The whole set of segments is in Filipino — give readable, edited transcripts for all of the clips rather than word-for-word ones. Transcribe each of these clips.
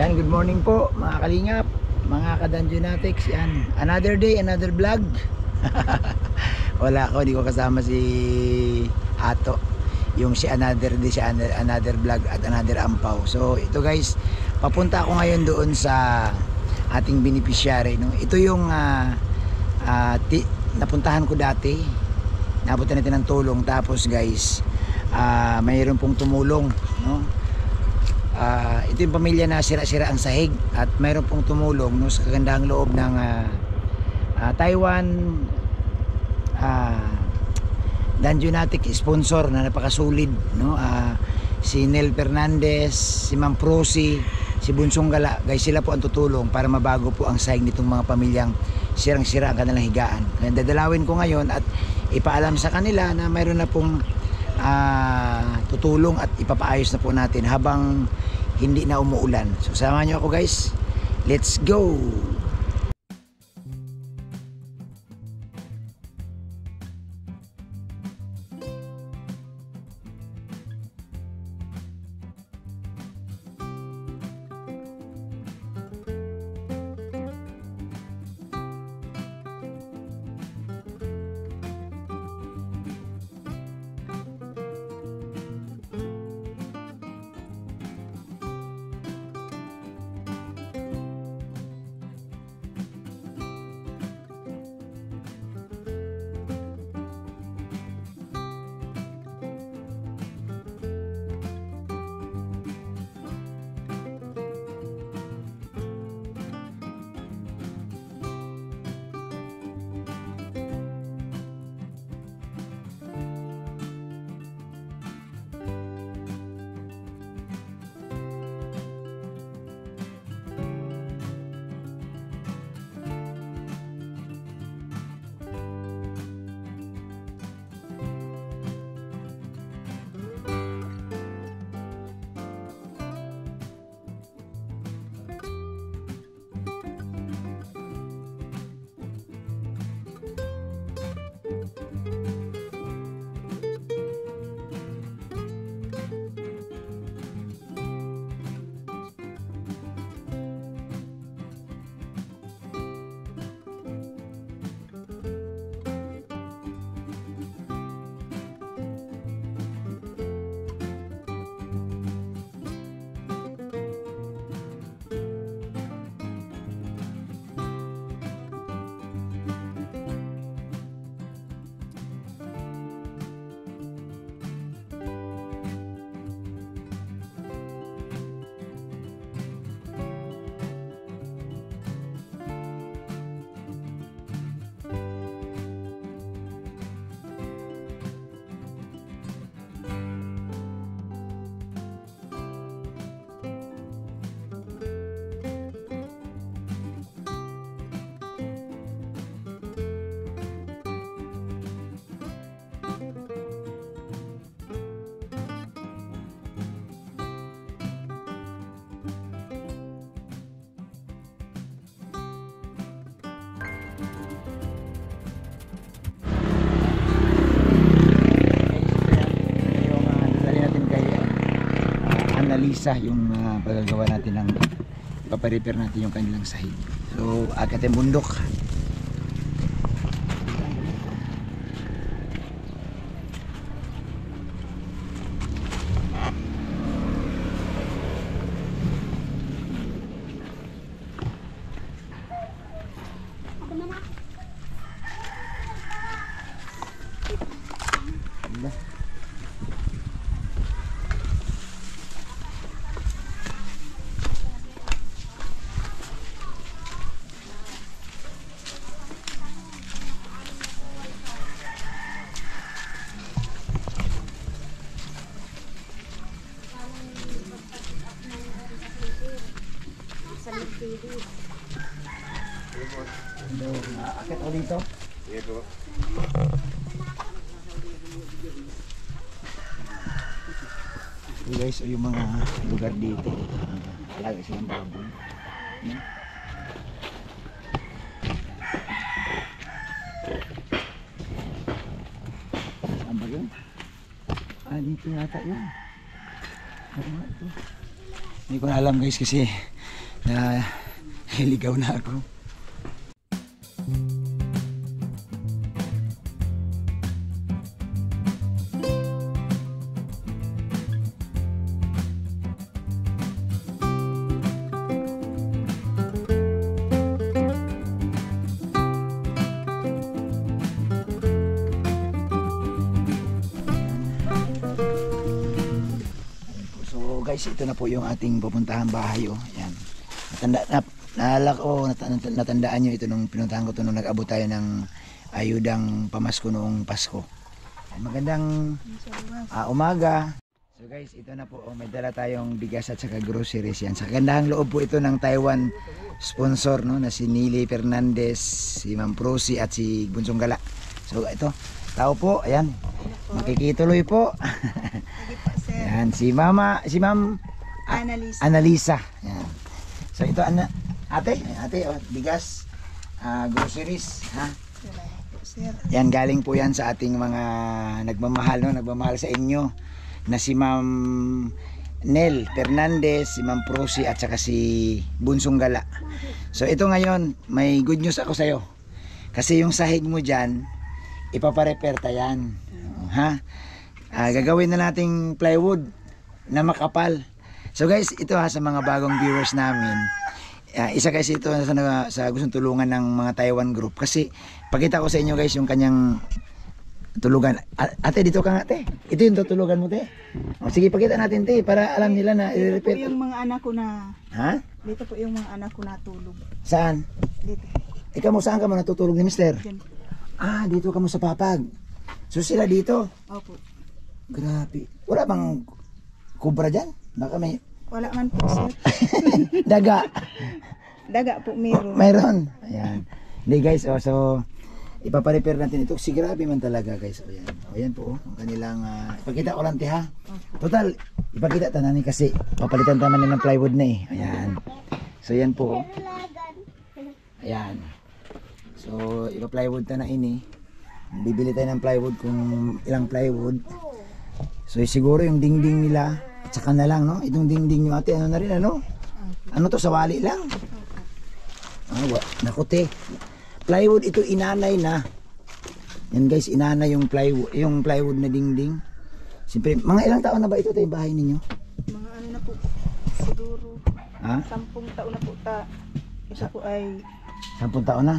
Yan, good morning po mga kalingap, mga ka-Danjonatics. Yan, another day, another vlog. Wala ako, hindi ko kasama si Ato. Yung si another day, si another vlog at another ampaw. So ito guys, papunta ako ngayon doon sa ating beneficiary, no? Ito yung napuntahan ko dati. Napunta natin ng tulong. Tapos guys, mayroon pong tumulong, no? Ito yung pamilya na sira-sira ang sahig at mayroon pong tumulong, no, sa kagandahang loob ng Taiwan Danjonatic sponsor na napakasulid, no? Si Nel Fernandez, si Ma'am Prosi, si Bunsong Gala. Guys, sila po ang tutulong para mabago po ang sahig nitong mga pamilyang sirang-sira ang kanilang higaan. Kaya dadalawin ko ngayon at ipaalam sa kanila na mayroon na pong tutulong at ipapaayos na po natin habang hindi na umuulan. So samahan niyo ako guys, let's go. Lisa yung pagagawa natin ng paparepair natin yung kanilang sahig. So akit yung bundok. Akit ako dito. Ito. So guys, yung mga lugar dito, lagi silang baboy. Saan ba yun? Dito yata yun. Ito. Hindi ko na alam guys kasi na ligaw na ako. Guys, ito na po yung ating pupuntahan bahay. Oh. Yan. Natandaan nyo ito nung pinuntahan ko ito nung nag-abot tayo ng ayudang pamasko noong Pasko. Magandang umaga. So guys, ito na po. Oh, may dala tayong bigas at saka groceries. Yan. Sa kagandahang loob po ito ng Taiwan sponsor, no, na si Nili Fernandez, si Ma'am Prosi at si Bunsong Gala. So ito, tao po. Ayan. Makikituloy po. Yan, si Ma'am Analisa. Yan. So ito ate, oh, bigas, groceries, ha. Yan, galing po yan sa ating mga nagmamahal, no, nagmamahal sa inyo na si Ma'am Nel Fernandez, si Ma'am Prosi at saka si Bunsong Gala. So ito ngayon, may good news ako sa iyo. Kasi yung sahig mo diyan, ipapa-repair ta yan. Ha? Gagawin na nating plywood na makapal. So guys, ito ha, sa mga bagong viewers namin, isa kasi ito sa gustong tulungan ng mga Taiwan group. Kasi pakita ko sa inyo guys yung kanyang tulugan. Ate, dito ka nga ate. Ito yung tutulugan mo te. O, sige, pakita natin te para alam nila na i-repair. Dito po yung mga anak ko na. Ha? Dito po yung mga anak ko natulog. Saan? Dito. Ikaw mo saan ka mo natutulog ni mister? Diyan. Dito ka mo sa papag. So sila dito? Opo. Grabe. Wala bang kubra dyan? Baka may... Wala man po sir. Daga. Daga po meron. Mayroon. Ayan. Hindi guys, so ipapa-repair natin ito. Si grabe man talaga guys. Ayan. Ayan po, ang kanilang... ipakita ko lang ha. Total, ipakita tanani kasi papalitan naman na ng plywood na eh. Ayan. So yan po. Ayan. So ipa-plywood na ini. Bibili tayo ng plywood kung ilang plywood. So siguro yung dingding nila at saka na lang, no? Itong dingding nyo ate, ano na rin, ano? Ano to, sawali lang? Naku te, plywood ito inanay na. Yan guys, inanay yung plywood na dingding. Siyempre, mga ilang taon na ba ito tayo bahay ninyo? Mga ano na po, siguro 10 taon na po ta. Ito po ay 10 taon na?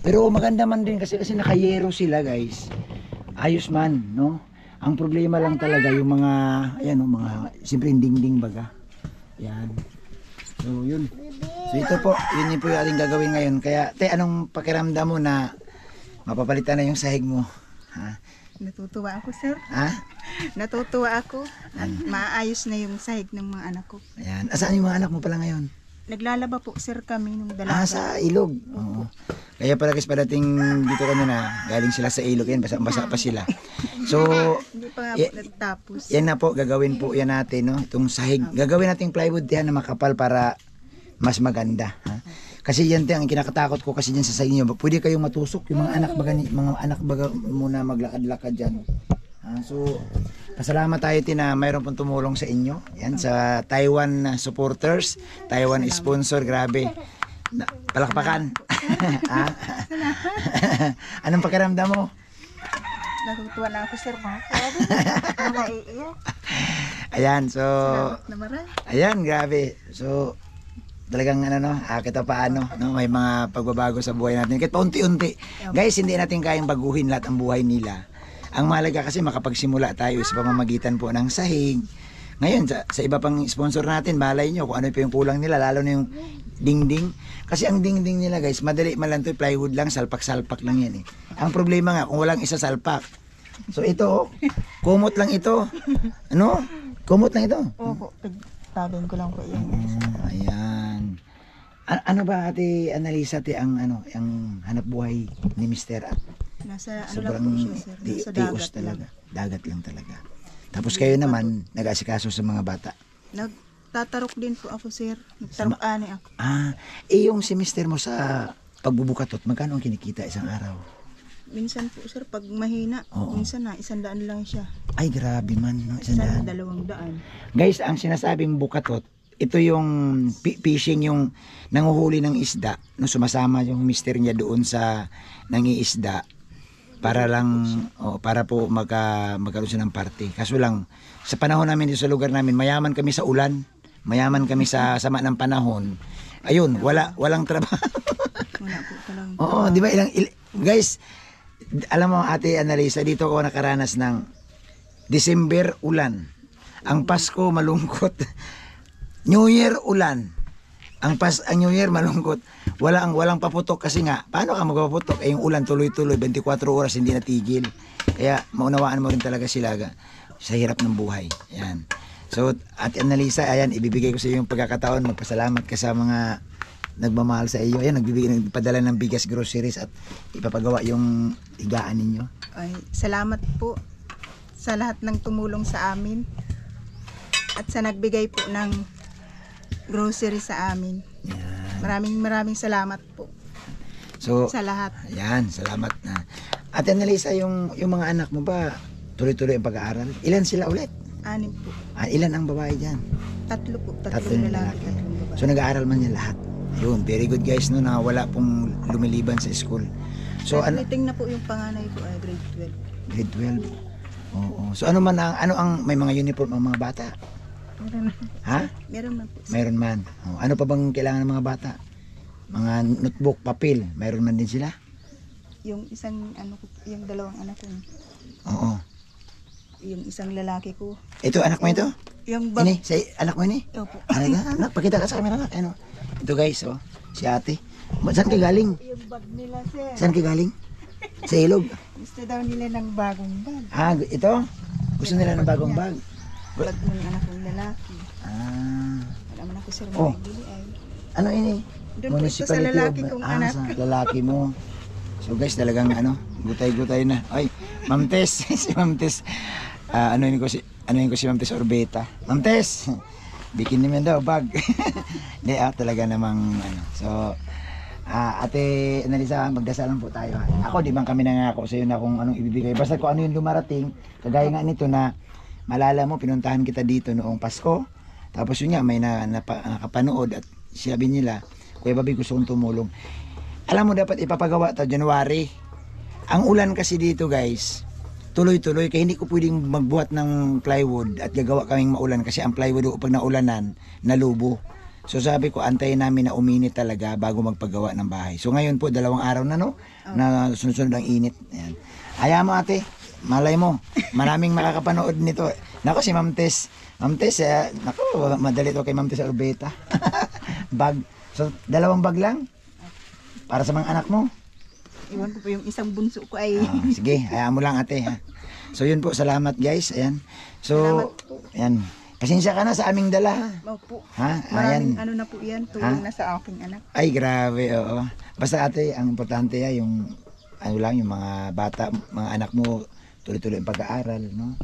Pero maganda man din kasi nakayero sila guys. Ayos man, no? Ang problema lang talaga yung mga, ayan, no, mga siyempre dingding baga. Yan. So yun. So ito po, yun po yung ating gagawin ngayon. Kaya te, anong pakiramdam mo na mapapalitan na yung sahig mo? Ha? Natutuwa ako sir. Ha? Natutuwa ako. At maayos na yung sahig ng mga anak ko. Ayan. Saan yung mga anak mo pala ngayon? Naglalaba po sir kami nung dalaga. Sa ilog. Oo. Kaya pala guys, padating dito kanina, galing sila sa ilog. Yan, basa-basa pa sila. So, hindi pa nga po nagtapos. Yan na po, gagawin po yan natin, no? Itong sahig. Gagawin natin plywood yan na makapal para mas maganda. Ha? Kasi yan ang kinakatakot ko kasi dyan sa sahig nyo. Pwede kayong matusok. Yung mga anak baga muna maglakad-lakad dyan. So, pasalamat tayo na mayroon pong tumulong sa inyo. Yan, sa Taiwan supporters, Taiwan sponsor, grabe. Palakpakan. Anong pakiramdam mo? Natutuwa na ako sir, mga ayan, so ayan, grabe. So talagang kita paano, no? May mga pagbabago sa buhay natin. Kahit paunti-unti. Guys, hindi natin kayang baguhin lahat ang buhay nila. Ang mahalaga kasi makapagsimula tayo sa pamamagitan po ng sahig. Ngayon, sa iba pang sponsor natin, malay nyo kung ano pa yung kulang nila, lalo na yung dingding. Kasi ang dingding nila guys, madali man lang ito, plywood lang, salpak-salpak lang yan eh. Ang problema nga, kung walang isa salpak. So ito, kumot lang ito. Ano? Kumot lang ito. Opo, tagin ko lang po yan. Ayan. Ano ba ate Analisa ang hanap buhay ni Mr. At nasa sobrang ano lang po siya, sir. Nasa tios talaga. Dagat lang talaga. Tapos kayo naman, nag-asikaso sa mga bata. Nagtatarok din po ako, sir. Nagtarok-ani ako. Yung si Mr. mo sa pagbubukatot, magkano ang kinikita isang araw? Minsan po sir, pag mahina, Oo. minsan na 100 lang siya. Ay, grabe man. No? Minsan 100. 200. Guys, ang sinasabing bukatot, ito yung fishing, yung nanguhuli ng isda, no, sumasama yung mister niya doon sa nangiisda para lang para po magkaroon siya ng party. Kaso lang sa panahon namin dito sa lugar namin, mayaman kami sa ulan, mayaman kami sa sama ng panahon. Ayun, walang trabaho. Wala po talang. Oo, di ba guys, alam mo Ate Analisa, dito ako nakaranas ng December ulan. Ang Pasko malungkot. New Year ulan. Ang New Year malungkot. Walang paputok kasi nga, paano ka magpaputok? Eh yung ulan tuloy-tuloy 24 oras hindi natigil. Kaya maunawaan mo rin talaga sila sa hirap ng buhay. Yan. So, Ate Analisa, ayan, ibibigay ko sa iyo yung pagkakataon. Magpasalamat ka sa mga nagmamahal sa iyo. Ayan, nagpadala ng bigas, groceries at ipapagawa yung higaan ninyo. Ay, salamat po sa lahat ng tumulong sa amin at sa nagbigay po ng grocery sa amin. Yan. Maraming salamat po So, sa lahat. ayan, salamat na. Ate Analisa, yung mga anak mo ba tuloy-tuloy ang pag-aaral? Ilan sila ulit? 6 po. Ilan ang babae dyan? 3 po. 3 Tatlong lalaki. lalaki. 3 babae. So nag-aaral man niya lahat. Yun, very good guys, no, na wala pong lumiliban sa school. So Graduating na po yung panganay ko ay grade 12. grade 12. Oo. So ano ang may mga uniform ang mga bata? Meron na. Ha? Meron na po. Mayroon man. Ano pa bang kailangan ng mga bata? Mga notebook, papel, mayroon man din sila? Yung isang yung 2 anak ko. Oo. Yung isang lalaki ko. Ito, anak mo ito? Yung bag. Ini, sa anak mo ini? Opo. Anak, pakita ka sa camera. Ano? Ito guys, si ate. Saan ka galing? Yung bag nila sir. Saan ka galing? Sa ilog. Gusto daw nila ng bagong bag. Ito? Gusto nila ng bagong bag. Bag ng anak kong lalaki. Wala man ako sir Oh. maibili ay. Ano ini? Doon po ito sa lalaki kong anak. Sa lalaki mo. So guys, talagang gutay-gutay na. Ay, Ma'am Tess, si Ma'am Tess. Ano ko si Ma'am Tess Orbeta. Ma'am Tess, bikin naman daw bag. Hindi, talaga namang So, Ate Analisa, magdasalan po tayo. Ako, di bang kami nangako sa iyo na kung anong ibibigay. Basta kung ano yung lumarating, kagaya nga nito na malala mo, pinuntahan kita dito noong Pasko. Tapos yun nga, may nakapanood at sabi nila, Kuya Bobby, gusto kong tumulong. Alam mo, dapat ipapagawa ito January. Ang ulan kasi dito guys, tuloy-tuloy, kaya hindi ko pwedeng magbuhat ng plywood at gagawa kaming maulan kasi ang plywood pag naulanan, nalubo. So sabi ko, antayin namin na uminit talaga bago magpagawa ng bahay. So ngayon po, 2 araw na na sunod-sunod ang init. Ayan. Hayaan mo ate, malay mo, maraming makakapanood nito. Nako si Ma'am Tess. Ma'am Tess, nako, madali to kay Ma'am Tess Orbeta. Bag. So 2 bag lang? Para sa mga anak mo? Iwan ko po yung isang bunso ko ay. Sige, hayaan mo lang ate. Ha? So yun po, salamat guys. Ayan. So, Salamat po. ayan. Pasensya ka na sa aming dala. Ha? Opo. Ha? Maraming Ayan. na po yan, tulong na sa aking anak. Ay, grabe, oo. Basta ate, ang importante yung yung mga bata, mga anak mo, tuloy-tuloy ang pag-aaral, no?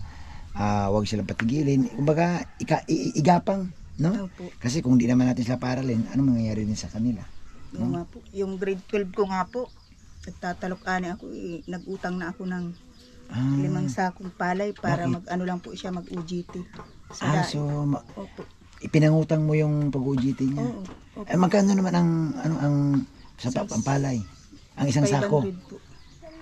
Huwag silang patigilin. Kumbaga, igapang, no? Opo. Kasi kung di naman natin sila paralin, ano mangyayari din sa kanila? Yung, nga po, yung grade 12 ko nga po, nagtatalok-ani ako, nag-utang na ako ng 5 sakong palay para Bakit? lang po siya mag-UGT. Sa daig. So, Opo. ipinangutang mo yung pag-UGT niya? Oo. Opo. Magkano naman ang palay? Ang isang sako? 500 po.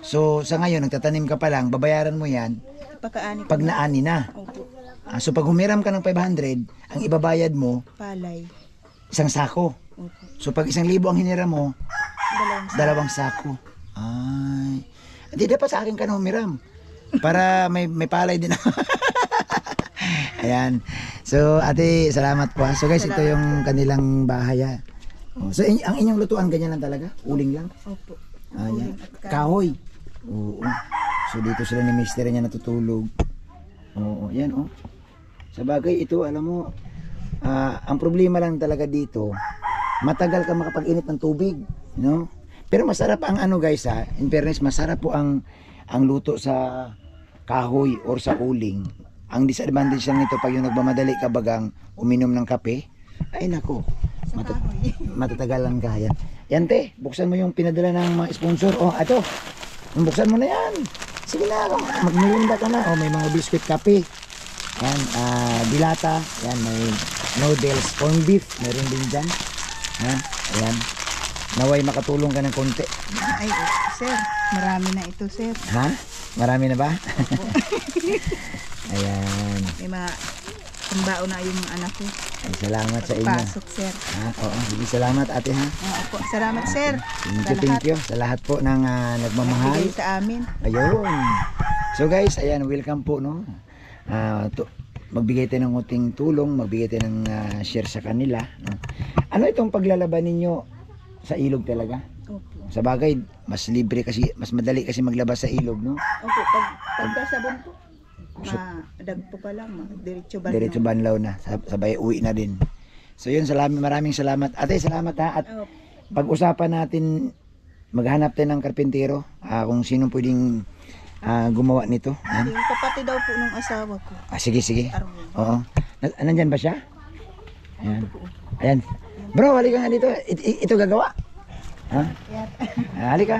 So, sa ngayon, nagtatanim ka pa lang, babayaran mo yan Pagkaani ko pag na. naani na. Opo. So, pag humiram ka ng 500, ang ibabayad mo, Palay. isang sako. Opo. So, pag 1,000 ang hiniram mo, 2 Dalawang sako. Ay. Hindi, dapat sa akin ka na humiram. Para may palay din ako. Ayan. So, ate, salamat po. So, guys, ito yung kanilang bahay. So, ang inyong lutuan, ganyan lang talaga? Uling lang? Opo. Ayan. Kahoy. Oo. So, dito sila ni mister niya natutulog. Oo, yan, oh. Sa bagay, ito, alam mo, ang problema lang talaga dito, matagal ka makapag-init ng tubig, no? Pero masarap ang guys, in fairness, masarap po ang luto sa kahoy or sa uling. Ang disadvantage lang nito pag yung nagmamadali ka bagang uminom ng kape, ay nako, matatagalan ka yan. Yan te, buksan mo yung pinadala ng mga sponsor. Oh, ito. Buksan mo na yan. Sige na, magmirinda ka na. O, may mga biscuit, kape. Yan, dilata. Yan, may noodles, corned beef. Meron din dyan. Ha? Ayan. Naway makatulong ka ng konti. Ay, sir, marami na ito, sir. Ha? Marami na ba? Ayan. May mga pambao na yung mga anak ko. Ay, salamat sa inyo. Pasok, sir. Ha? Oo, sige, salamat ate ha. Opo, salamat, sir. Thank you. Sa lahat po ng nagmamahal. Bigay sa amin. Ayun. So guys, ayan, welcome po, no. Magbigay tayo ng uting tulong, magbigay tayo ng share sa kanila, no? Ano itong paglalaban ninyo sa ilog talaga? Opo. Sa bagay, mas libre kasi, mas madali kasi maglabas sa ilog, no? Opo, pagkasabon po, madagpo pa lang, diretso ba? Diretso banlaw na, sabay uwi na din. So yun, maraming salamat. Ate, salamat ha. At Opo. pag-usapan natin, maghanap tayo ng karpintero, kung sino pwedeng gumawa nito. Yan. Yung kapatid daw po ng asawa ko. Sige, sige. Arwin. Oo. Nandyan ba siya? Ayan. Ayan. Bro, halika nga dito. Ito gagawa. Ha? Yan. Halika.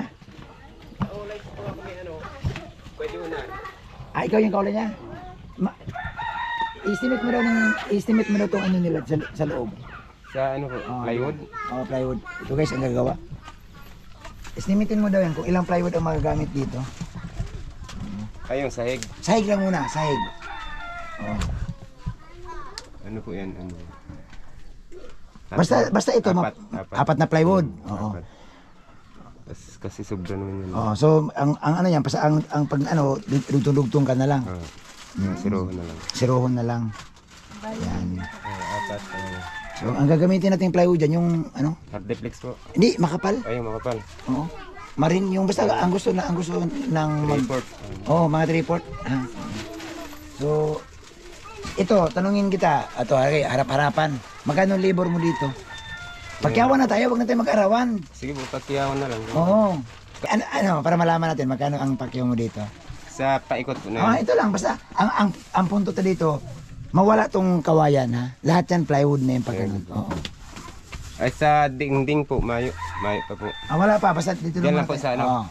Ikaw yung kaula niya? Estimate mo daw itong ano nila sa loob. Sa ano po? Plywood? Oo, plywood. Ito guys, ang gagawa. Estimatein mo daw yan kung ilang plywood ang magagamit dito. Ay, yung sahig. Sahig lang muna, sahig. Oo. Ano po yan? Ano? Basta ito, apat na plywood. Oo. Apat. Kasi sobra naman yun. Oo, so ang ano yan, basta ang pag ano, dugtong-dugtong ka na lang. Sirohon na lang. Sirohon na lang. Yan. Apat. So ang gagamitin nating plywood dyan, yung ano? Hardeflex po. Hindi, makapal. Ay, yung makapal. Oo. Marin yung basta ang gusto ng Report. mga report. So ito, tanungin kita. Ito, harap-harapan. Magkano labor mo dito? Pagkiyawan na tayo, wag na tayo mag-arawan. Sige po, pagkiyawan na lang. Oo. Ano, para malaman natin magkano ang pakyaw mo dito. Sa paikot po na Ito lang, basta ang punto ta dito, mawala tong kawayan ha. Lahat yan plywood na yung pagkano. Oo. Ay, sa dingding po, mayo pa po. Wala pa, basta dito Yan lang muna po tayo. sa ano. Oo.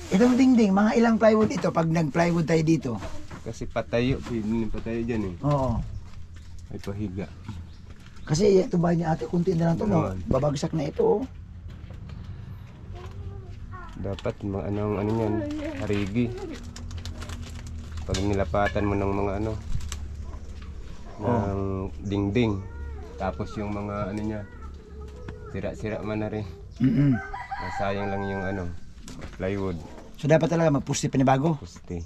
Itong dingding, mga ilang plywood ito pag nag-plywood tayo dito. Kasi patayo dyan eh. Oo. Ay, pahiga. Kasi ito ba niya ate, kunti na lang to, no? Oo. Babagsak na ito. Oh. Dapat ano yan, harigi. Pag nilapatan mo ng mga ano, ng dingding. Tapos yung mga ano niya, sira-sira man na rin. Sayang lang yung ano, plywood. So dapat talaga magpusti panibago. Puste.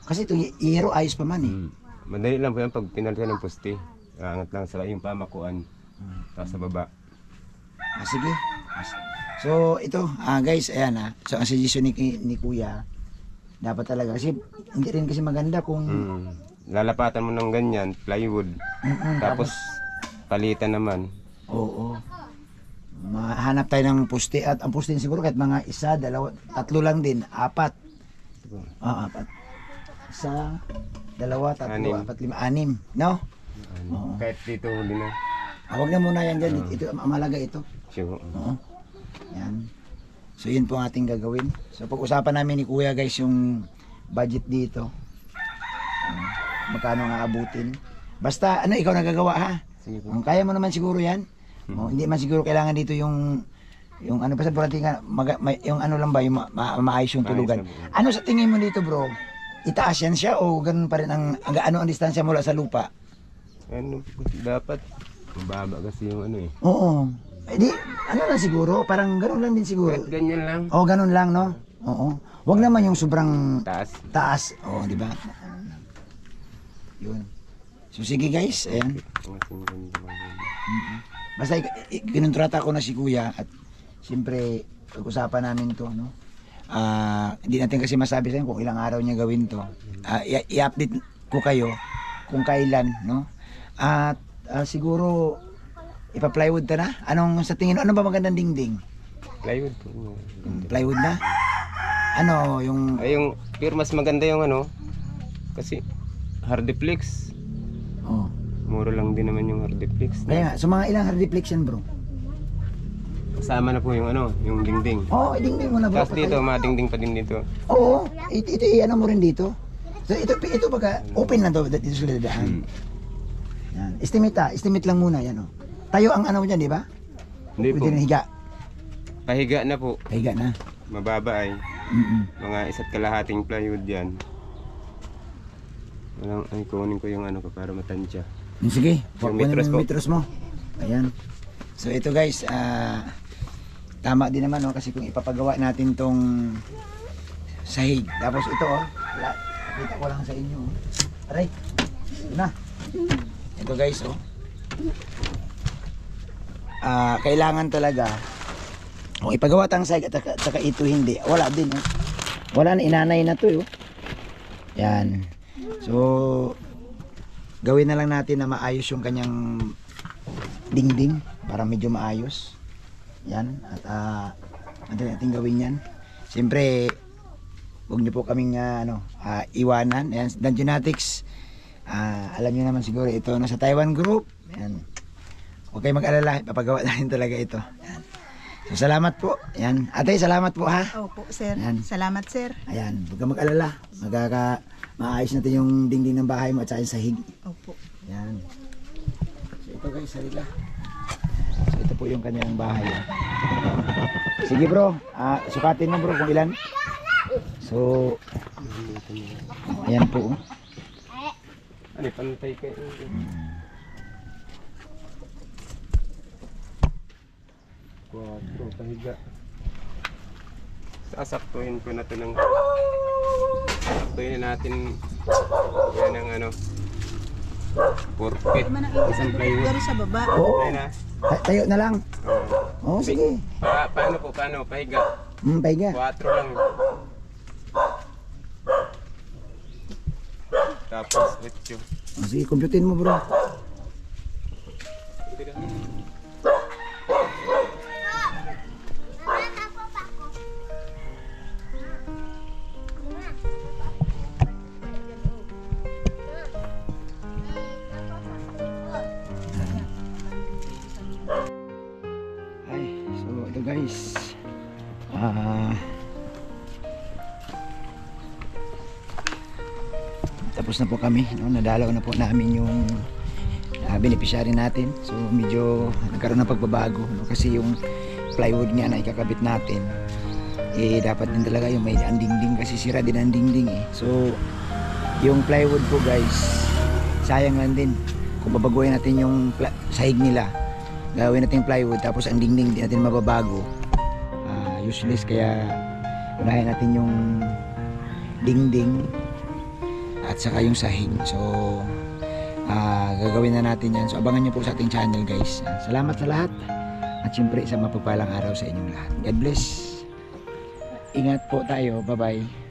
Kasi ito, iero ayos pa man eh. Madali lang po yan pag pinalitan ng puste. Angat lang sa yung pamakuan. Tapos sa baba. Sige. So ito, guys, ayan So ang suggestion ni Kuya, dapat talaga. Kasi hindi rin kasi maganda kung... Lalapatan mo ng ganyan, plywood. Tapos palitan naman. Oo. Mahanap tayo ng puste. At ang puste siguro kahit mga isa, dalawa, tatlo lang din. Apat. Apat. Isa, dalawa, tatlo, Anim. apat, lima, anim. No? Oo. Kahit dito huli na. Huwag na muna yan dyan. Ito, malaga ito. Sure. Oo. Yan. So yun po ang ating gagawin. So pag-usapan namin ni Kuya guys yung budget dito. Magkano nga abutin. Basta ano, ikaw nagagawa ha. Sige po. Kung kaya mo naman siguro yan. Hindi man siguro kailangan dito yung ano basta burati nga yung ano lang ba yung maayos yung tulugan. Ano sa tingin mo dito bro? Itaas yan siya o ganun pa rin ano ang distansya mula sa lupa? Ano, dapat mababa kasi yung ano eh. Oo. Di, ano lang siguro, parang ganun lang din siguro. Kahit ganyan lang. Oo, ganun lang no. Oo. Wag naman yung sobrang Taas. Oo, di ba? Yun. So sige guys, ayan. Basta kinontrata ko na si Kuya at siyempre pag-usapan namin to, no? Hindi natin kasi masabi sa inyo kung ilang araw niya gawin to. I-update ko kayo kung kailan, no? At siguro ipa-plywood ta na. Anong sa tingin mo, ano ba magandang dingding? Plywood po. Plywood na? Ano, yung... Ay, yung pero mas maganda yung ano, kasi hardeflex. Oh. Mura lang din naman yung hardeflex. Kaya nga, so mga ilang hardiplex yan bro? kasama na po yung ano, yung dingding. Oo, idingding mo na bro. Tapos dito, madingding pa din dito. Oo, ito ano mo rin dito. So, ito baga, open lang to, dito sila dadaan. Yan. Estimate lang muna, yan o. Tayo ang ano dyan, di ba? Hindi po. Pwede na higa. Pahiga na po. Higa na. Mababa ay. Mga 1.5 plywood yan. Walang, ay kunin ko yung ano ko para matansya. Sige, Yung kunin mo metros yung po. metros mo. Ayan. So ito guys, tama din naman kasi kung ipapagawa natin tong sahig. Tapos ito kita ko lang sa inyo. Aray, ito na. Ito guys kailangan talaga kung ipagawa tang sahig at saka ito hindi, wala din wala na, inanay na to yan. So gawin na lang natin na maayos yung kanyang dingding para medyo maayos yan at natin gawin yan. Siyempre huwag niyo po kaming iwanan. Ayan, Dungeonatics, alam niyo naman siguro ito nasa Taiwan group. Ayan. Huwag kayong mag-alala, papagawa natin talaga ito. Ayan. So salamat po. Ayan. Ate, salamat po ha. Opo, sir. Ayan. Salamat, sir. Ayan, huwag kang mag-alala. Maayos natin yung dingding ng bahay mo at saka yung sahig. Opo. Ayan. So ito guys, sarila. So ito po yung kanyang bahay. Sige bro, sukatin mo bro kung ilan. So, ayan po. Ano, pantay kayo. Quatro, pahiga. Sasaktuhin ko na ito ng... Saktuhin na natin yan ang ano 4 feet. Isang plywood. Pero sa baba. Oo, Ayun na. tayo na lang. Oo, sige. Paano po? Paano? Pahiga. Pahiga. 4 lang. Tapos 8. Sige, computin mo bro. So ito guys, tapos na po kami, nadalaw na po namin yung beneficiary natin. So medyo nagkaroon ng pagbabago, kasi yung plywood nga na ikakabit natin dapat din talaga yung may dingding, kasi sira din ang dingding So yung plywood po guys, sayang lang din kung babaguhin natin yung sahig nila, gawin natin plywood tapos ang dingding di natin mababago, useless. Kaya unahin natin yung dingding at saka yung sahig. So gagawin na natin yan. So abangan nyo po sa ating channel guys. Salamat sa lahat at syempre sa mapagpalang araw sa inyong lahat. God bless. Ingat po tayo. Bye bye.